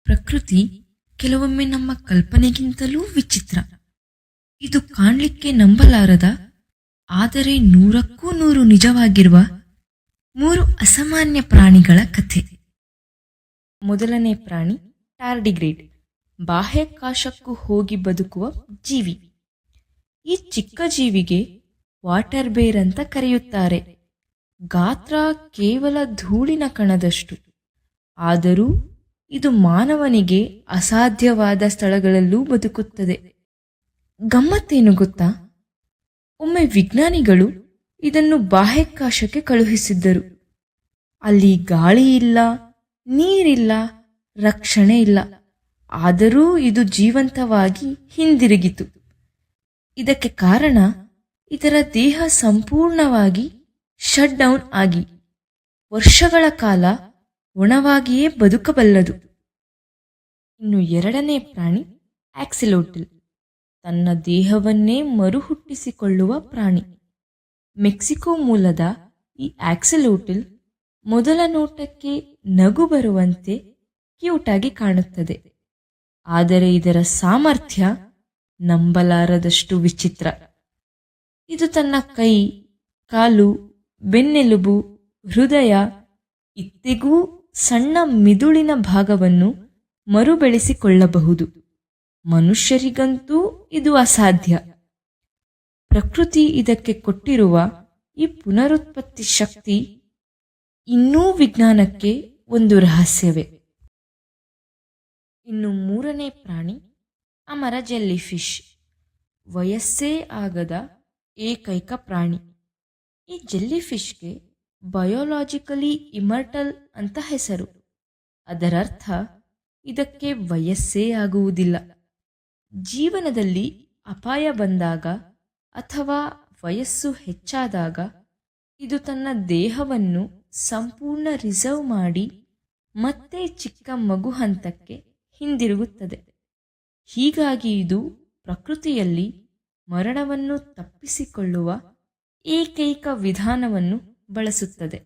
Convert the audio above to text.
ಪ್ರಕೃತಿ ಕೆಲವೊಮ್ಮೆ ನಮ್ಮ ಕಲ್ಪನೆಗಿಂತಲೂ ವಿಚಿತ್ರ. ಇದು ಕಾಣಲಿಕ್ಕೆ ನಂಬಲಾರದ, ಆದರೆ 100ಕ್ಕೂ 100 ನಿಜವಾಗಿರುವ 3 ಅಸಾಮಾನ್ಯ ಪ್ರಾಣಿಗಳ ಕಥೆ. ಮೊದಲನೇ ಪ್ರಾಣಿ ಟಾರ್ಡಿಗ್ರೇಡ್, ಬಾಹ್ಯಾಕಾಶಕ್ಕೂ ಹೋಗಿ ಬದುಕುವ ಜೀವಿ. ಈ ಚಿಕ್ಕ ಜೀವಿಗೆ ವಾಟರ್ ಬೇರ್ ಅಂತ ಕರೆಯುತ್ತಾರೆ. ಗಾತ್ರ ಕೇವಲ ಧೂಳಿನ ಕಣದಷ್ಟು. ಆದರೂ ಇದು ಮಾನವನಿಗೆ ಅಸಾಧ್ಯವಾದ ಸ್ಥಳಗಳಲ್ಲೂ ಬದುಕುತ್ತದೆ. ಗಮ್ಮತ್ತೇನು ಗೊತ್ತಾ? ಒಮ್ಮೆ ವಿಜ್ಞಾನಿಗಳು ಇದನ್ನು ಬಾಹ್ಯಾಕಾಶಕ್ಕೆ ಕಳುಹಿಸಿದ್ದರು. ಅಲ್ಲಿ ಗಾಳಿ ಇಲ್ಲ, ನೀರಿಲ್ಲ, ರಕ್ಷಣೆ ಇಲ್ಲ. ಆದರೂ ಇದು ಜೀವಂತವಾಗಿ ಹಿಂದಿರುಗಿತು. ಇದಕ್ಕೆ ಕಾರಣ ಇದರ ದೇಹ ಸಂಪೂರ್ಣವಾಗಿ ಶಟ್ ಡೌನ್ ಆಗಿ ವರ್ಷಗಳ ಕಾಲ ಒಣವಾಗಿಯೇ ಬದುಕಬಲ್ಲದು. ಇನ್ನು ಎರಡನೇ ಪ್ರಾಣಿ ಆಕ್ಸಿಲೋಟಲ್, ತನ್ನ ದೇಹವನ್ನೇ ಮರುಹುಟ್ಟಿಸಿಕೊಳ್ಳುವ ಪ್ರಾಣಿ. ಮೆಕ್ಸಿಕೋ ಮೂಲದ ಈ ಆಕ್ಸಿಲೋಟಲ್ ಮೊದಲ ನೋಟಕ್ಕೆ ನಗು ಬರುವಂತೆ ಕ್ಯೂಟಾಗಿ ಕಾಣುತ್ತದೆ. ಆದರೆ ಇದರ ಸಾಮರ್ಥ್ಯ ನಂಬಲಾರದಷ್ಟು ವಿಚಿತ್ರ. ಇದು ತನ್ನ ಕೈ, ಕಾಲು, ಬೆನ್ನೆಲುಬು, ಹೃದಯ ಇತ್ತೆಗೂ ಸಣ್ಣ ಮಿದುಳಿನ ಭಾಗವನ್ನು ಮರುಬೆಳೆಸಿಕೊಳ್ಳಬಹುದು. ಮನುಷ್ಯರಿಗಂತೂ ಇದು ಅಸಾಧ್ಯ. ಪ್ರಕೃತಿ ಇದಕ್ಕೆ ಕೊಟ್ಟಿರುವ ಈ ಪುನರುತ್ಪತ್ತಿ ಶಕ್ತಿ ಇನ್ನೂ ವಿಜ್ಞಾನಕ್ಕೆ ಒಂದು ರಹಸ್ಯವೇ. ಇನ್ನು ಮೂರನೇ ಪ್ರಾಣಿ ಅಮರ ಜೆಲ್ಲಿಫಿಶ್, ವಯಸ್ಸೇ ಆಗದ ಏಕೈಕ ಪ್ರಾಣಿ. ಈ ಜೆಲ್ಲಿಫಿಶ್ಗೆ ಬಯೋಲಾಜಿಕಲಿ ಇಮರ್ಟಲ್ ಅಂತ ಹೆಸರು. ಅದರರ್ಥ ಇದಕ್ಕೆ ವಯಸ್ಸೇ ಆಗುವುದಿಲ್ಲ. ಜೀವನದಲ್ಲಿ ಅಪಾಯ ಬಂದಾಗ ಅಥವಾ ವಯಸ್ಸು ಹೆಚ್ಚಾದಾಗ ಇದು ತನ್ನ ದೇಹವನ್ನು ಸಂಪೂರ್ಣ ರಿಸರ್ವ್ ಮಾಡಿ ಮತ್ತೆ ಚಿಕ್ಕ ಮಗು ಹಂತಕ್ಕೆ ಹಿಂದಿರುಗುತ್ತದೆ. ಹೀಗಾಗಿ ಇದು ಪ್ರಕೃತಿಯಲ್ಲಿ ಮರಣವನ್ನು ತಪ್ಪಿಸಿಕೊಳ್ಳುವ ಏಕೈಕ ವಿಧಾನವನ್ನು ಬಳಸುತ್ತದೆ.